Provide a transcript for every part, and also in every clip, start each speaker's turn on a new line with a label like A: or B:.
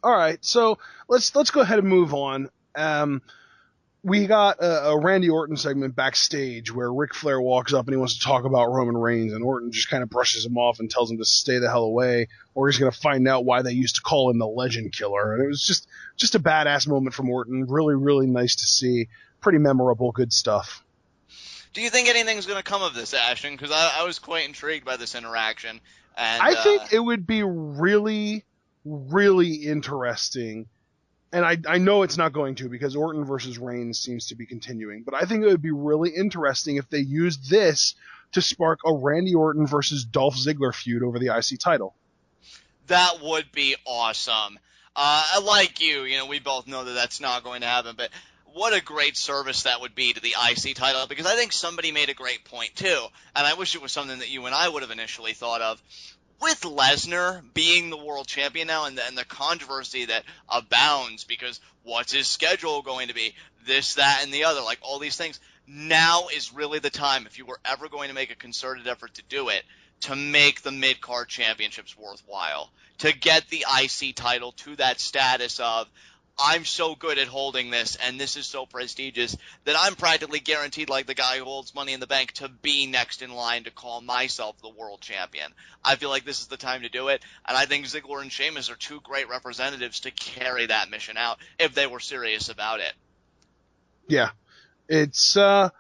A: All right, so let's go ahead and move on. We got a Randy Orton segment backstage where Ric Flair walks up and he wants to talk about Roman Reigns, and Orton just kind of brushes him off and tells him to stay the hell away, or he's going to find out why they used to call him the Legend Killer. And it was just a badass moment from Orton. Really, really nice to see. Pretty memorable, good stuff.
B: Do you think anything's going to come of this, Ashton? Because I was quite intrigued by this interaction. And
A: I think it would be really, really interesting. And I know it's not going to because Orton versus Reigns seems to be continuing. But I think it would be really interesting if they used this to spark a Randy Orton versus Dolph Ziggler feud over the IC title.
B: That would be awesome. Like you, we both know that that's not going to happen. But what a great service that would be to the IC title. Because I think somebody made a great point, too. And I wish it was something that you and I would have initially thought of. With Lesnar being the world champion now and the controversy that abounds because what's his schedule going to be, this, that, and the other, like all these things, now is really the time, if you were ever going to make a concerted effort to do it, to make the mid-card championships worthwhile, to get the IC title to that status of, I'm so good at holding this, and this is so prestigious, that I'm practically guaranteed, like the guy who holds Money in the Bank, to be next in line to call myself the world champion. I feel like this is the time to do it, and I think Ziggler and Sheamus are two great representatives to carry that mission out if they were serious about it.
A: Yeah. It's, I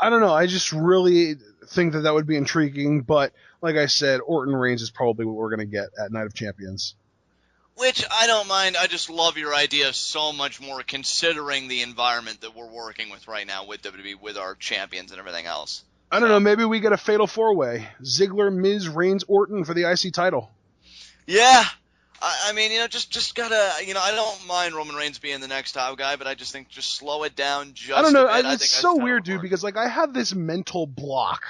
A: don't know, I just really think that would be intriguing, but like I said, Orton Reigns is probably what we're going to get at Night of Champions.
B: Which I don't mind. I just love your idea so much more considering the environment that we're working with right now with WWE, with our champions and everything else.
A: I don't know. Maybe we get a fatal four-way. Ziggler, Miz, Reigns, Orton for the IC title.
B: Yeah. I mean, just gotta, I don't mind Roman Reigns being the next top guy, but I just think just slow it down just
A: I don't know.
B: a bit.
A: It's so weird, dude, because like I have this mental block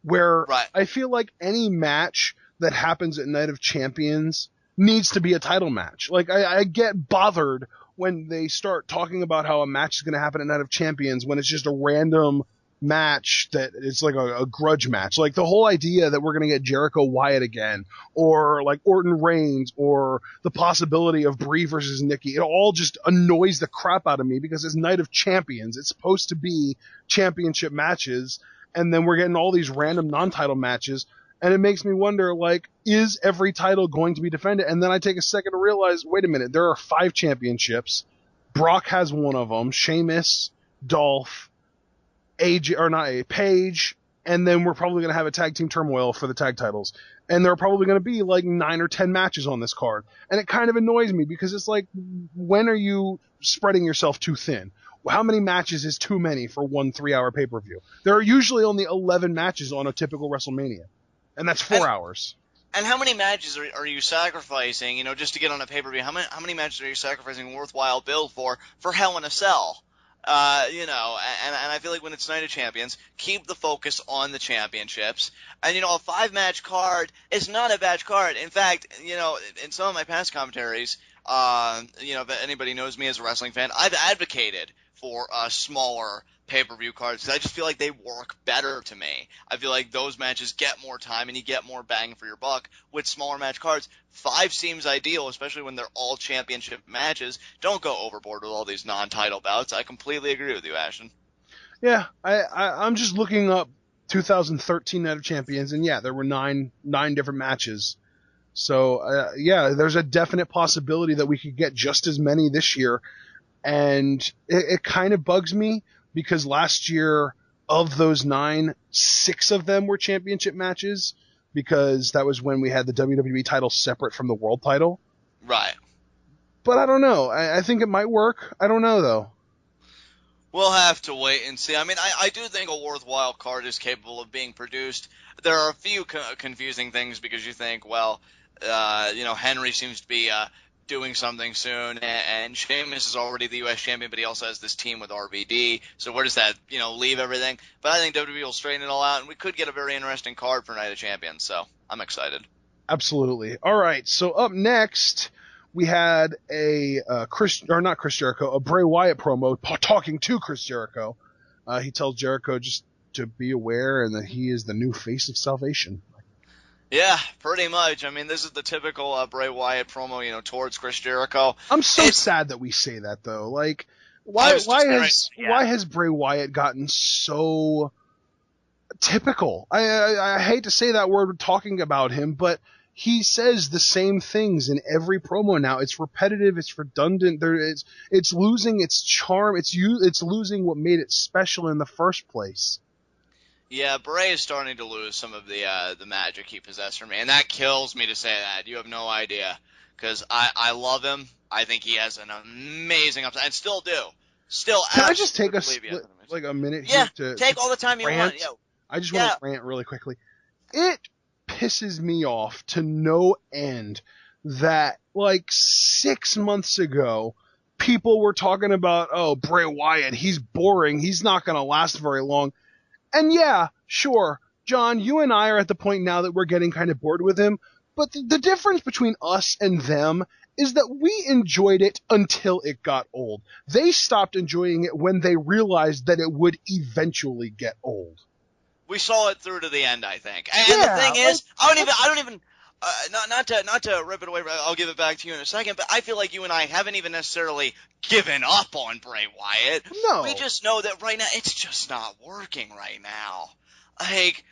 A: where I feel like any match that happens at Night of Champions needs to be a title match. Like, I get bothered when they start talking about how a match is going to happen at Night of Champions when it's just a random match that it's like a grudge match. Like, the whole idea that we're going to get Jericho Wyatt again, or like Orton Reigns, or the possibility of Brie versus Nikki, it all just annoys the crap out of me because it's Night of Champions. It's supposed to be championship matches, and then we're getting all these random non-title matches. And it makes me wonder, like, is every title going to be defended? And then I take a second to realize, wait a minute, there are 5 championships. Brock has one of them. Sheamus, Dolph, Paige, and then we're probably going to have a tag team turmoil for the tag titles. And there are probably going to be like 9 or 10 matches on this card. And it kind of annoys me because it's like, when are you spreading yourself too thin? How many matches is too many for one 3-hour pay-per-view? There are usually only 11 matches on a typical WrestleMania. And that's 4 hours.
B: And how many matches are you sacrificing, just to get on a pay-per-view? How many matches are you sacrificing worthwhile build for Hell in a Cell? And I feel like when it's Night of Champions, keep the focus on the championships. And, a 5-match card is not a bad card. In fact, in some of my past commentaries, if anybody knows me as a wrestling fan, I've advocated for smaller pay-per-view cards because I just feel like they work better to me. I feel like those matches get more time and you get more bang for your buck with smaller match cards. 5 seems ideal, especially when they're all championship matches. Don't go overboard with all these non-title bouts. I completely agree with you, Ashton.
A: Yeah, I'm just looking up 2013 Night of Champions, and yeah, there were nine different matches. So, there's a definite possibility that we could get just as many this year. And it kind of bugs me because last year, of those 9, 6 of them were championship matches because that was when we had the WWE title separate from the world title.
B: Right.
A: But I don't know. I think it might work. I don't know, though.
B: We'll have to wait and see. I mean, I do think a worthwhile card is capable of being produced. There are a few confusing things because you think, Henry seems to be doing something soon, and Sheamus is already the U.S. champion, but he also has this team with RVD. So where does that, leave everything? But I think WWE will straighten it all out, and we could get a very interesting card for Night of Champions. So I'm excited.
A: Absolutely. All right. So up next, we had a Bray Wyatt promo talking to Chris Jericho. He tells Jericho just to be aware and that he is the new face of salvation.
B: Yeah, pretty much. I mean, this is the typical Bray Wyatt promo, towards Chris Jericho.
A: I'm so sad that we say that though. Like,
B: I
A: why
B: was just
A: why
B: gonna,
A: has
B: yeah.
A: why has Bray Wyatt gotten so typical? I hate to say that word talking about him, but he says the same things in every promo now. It's repetitive. It's redundant. It's losing its charm. It's losing what made it special in the first place.
B: Yeah, Bray is starting to lose some of the magic he possessed for me, and that kills me to say that. You have no idea, because I love him. I think he has an amazing upside, and still do. Still
A: Can I just take
B: absolutely believe he has an amazing.
A: like a minute
B: Yeah,
A: here to
B: take all the time you want.
A: rant?
B: Yo,
A: I just want
B: yeah,
A: to rant really quickly. It pisses me off to no end that like 6 months ago people were talking about, oh, Bray Wyatt, he's boring, he's not going to last very long. And yeah, sure, John, you and I are at the point now that we're getting kind of bored with him, but the difference between us and them is that we enjoyed it until it got old. They stopped enjoying it when they realized that it would eventually get old.
B: we saw it through to the end, I think. And
A: Yeah,
B: the thing is, I don't even, not to rip it away. I'll give it back to you in a second. But I feel like you and I haven't even necessarily given up on Bray Wyatt.
A: No.
B: We just know that right now it's just not working right now. Like,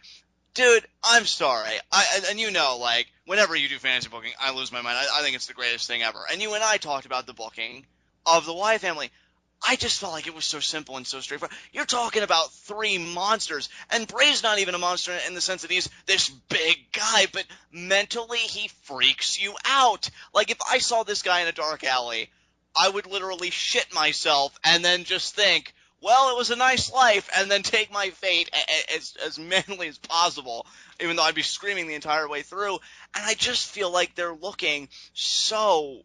B: dude, I'm sorry. Like, whenever you do fantasy booking, I lose my mind. I think it's the greatest thing ever. And you and I talked about the booking of the Wyatt family. I just felt like it was so simple and so straightforward. You're talking about three monsters, and Bray's not even a monster in the sense that he's this big guy, but mentally he freaks you out. Like, if I saw this guy in a dark alley, I would literally shit myself and then just think, well, it was a nice life, and then take my fate as manly as possible, even though I'd be screaming the entire way through. And I just feel like they're looking so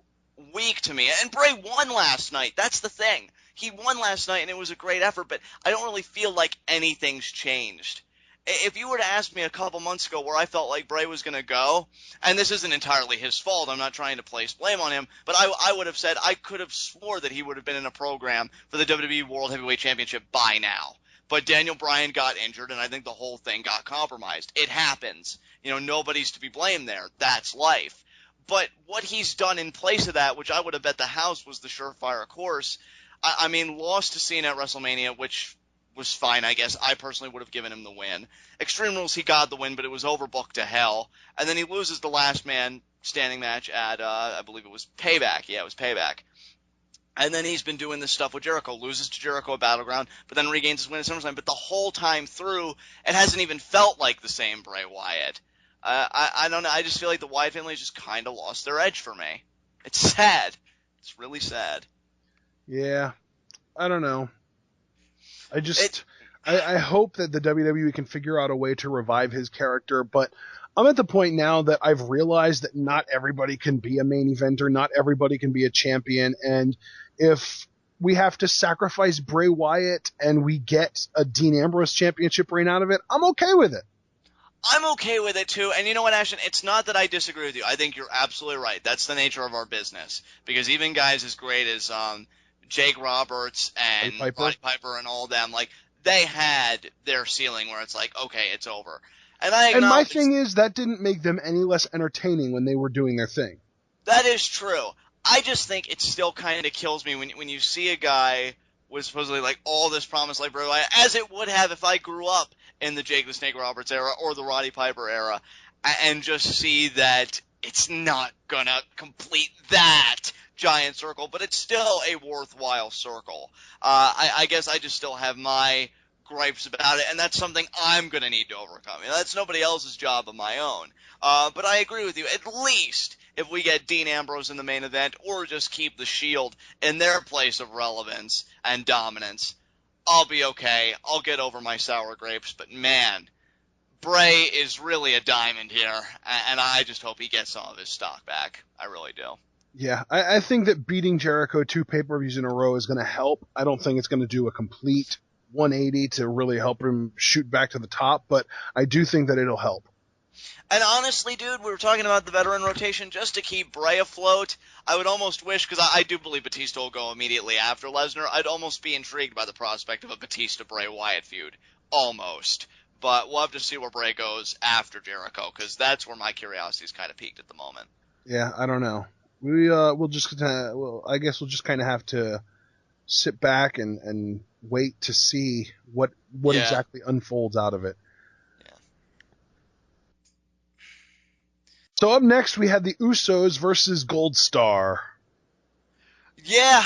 B: weak to me. And Bray won last night. That's the thing. He won last night, and it was a great effort, but I don't really feel like anything's changed. If you were to ask me a couple months ago where I felt like Bray was going to go, and this isn't entirely his fault, I'm not trying to place blame on him, but I would have said I could have swore that he would have been in a program for the WWE World Heavyweight Championship by now. But Daniel Bryan got injured, and I think the whole thing got compromised. It happens. Nobody's to be blamed there. That's life. But what he's done in place of that, which I would have bet the house was the surefire course, I mean, lost to Cena at WrestleMania, which was fine, I guess. I personally would have given him the win. Extreme Rules, he got the win, but it was overbooked to hell. And then he loses the last man standing match at, I believe it was Payback. Yeah, it was Payback. And then he's been doing this stuff with Jericho, loses to Jericho at Battleground, but then regains his win at SummerSlam. But the whole time through, it hasn't even felt like the same Bray Wyatt. I don't know. I just feel like the Wyatt family has just kind of lost their edge for me. It's sad. It's really sad.
A: Yeah, I don't know. I hope that the WWE can figure out a way to revive his character, but I'm at the point now that I've realized that not everybody can be a main eventer, not everybody can be a champion, and if we have to sacrifice Bray Wyatt and we get a Dean Ambrose championship reign out of it, I'm okay with it.
B: I'm okay with it too, and you know what, Ashton? It's not that I disagree with you. I think you're absolutely right. That's the nature of our business, because even guys as great as Jake Roberts and Roddy Piper and all them, like, they had their ceiling where it's like, okay, it's over. And
A: my thing is, that didn't make them any less entertaining when they were doing their thing.
B: That is true. I just think it still kind of kills me when you see a guy with supposedly like all this promise like Bray Wyatt, as it would have if I grew up in the Jake the Snake Roberts era or the Roddy Piper era, and just see that it's not gonna complete that giant circle, but it's still a worthwhile circle. I guess I just still have my gripes about it, and that's something I'm going to need to overcome. That's nobody else's job but my own. But I agree with you. At least if we get Dean Ambrose in the main event, or just keep the Shield in their place of relevance and dominance, I'll be okay. I'll get over my sour grapes. But man, Bray is really a diamond here, and I just hope he gets some of his stock back. I really do.
A: Yeah, I think that beating Jericho 2 pay-per-views in a row is going to help. I don't think it's going to do a complete 180 to really help him shoot back to the top, but I do think that it'll help.
B: And honestly, dude, we were talking about the veteran rotation just to keep Bray afloat. I would almost wish, because I do believe Batista will go immediately after Lesnar, I'd almost be intrigued by the prospect of a Batista-Bray Wyatt feud. Almost. but we'll have to see where Bray goes after Jericho, because that's where my curiosity's kind of peaked at the moment.
A: Yeah, I don't know. I guess we'll just kind of have to sit back and wait to see what exactly unfolds out of it.
B: Yeah.
A: So up next we had the Usos versus Goldstar.
B: Yeah.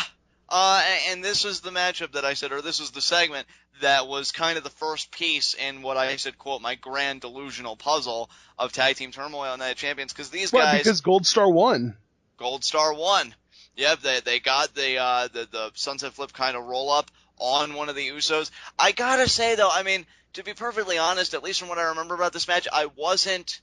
B: And this is the matchup that I said, or this is the segment that was kind of the first piece in what I said, quote, my grand delusional puzzle of Tag Team Turmoil and Night of Champions, because these guys...
A: Because Goldstar won.
B: Goldstar won. Yep, they got the Sunset Flip kind of roll up on one of the Usos. I gotta say though, I mean, to be perfectly honest, at least from what I remember about this match, I wasn't,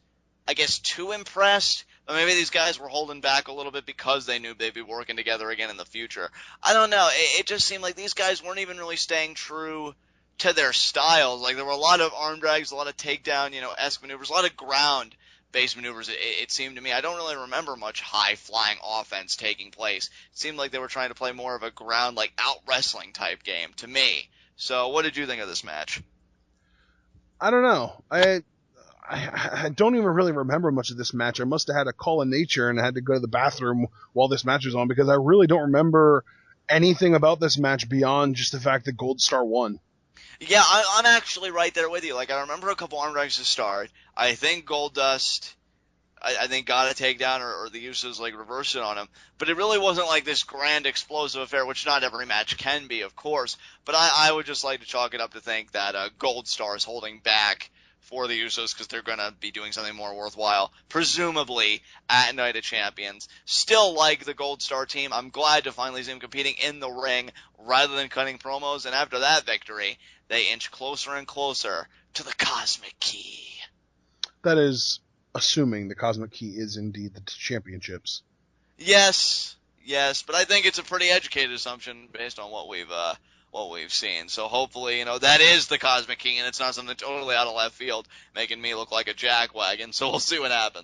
B: I guess, too impressed. But maybe these guys were holding back a little bit because they knew they'd be working together again in the future. I don't know. It just seemed like these guys weren't even really staying true to their styles. Like, there were a lot of arm drags, a lot of takedown, esque maneuvers, a lot of ground base maneuvers, it seemed to me. I don't really remember much high-flying offense taking place. It seemed like they were trying to play more of a ground, like, out-wrestling type game to me. So what did you think of this match?
A: I don't know. I don't even really remember much of this match. I must have had a call of nature and I had to go to the bathroom while this match was on, because I really don't remember anything about this match beyond just the fact that Goldstar won.
B: Yeah, I'm actually right there with you. Like, I remember a couple arm drags to start. I think Goldust, I think, got a takedown, or the Usos, like, reversed it on him. But it really wasn't like this grand explosive affair, which not every match can be, of course. But I would just like to chalk it up to think that Goldstar is holding back for the Usos because they're going to be doing something more worthwhile, presumably at Night of Champions. Still like the Goldstar team. I'm glad to finally see them competing in the ring rather than cutting promos. And after that victory, they inch closer and closer to the Cosmic Key.
A: That is assuming the Cosmic Key is indeed the championships.
B: Yes, but I think it's a pretty educated assumption based on what we've seen. So hopefully, that is the Cosmic Key, and it's not something totally out of left field, making me look like a jackwagon. So we'll see what happens.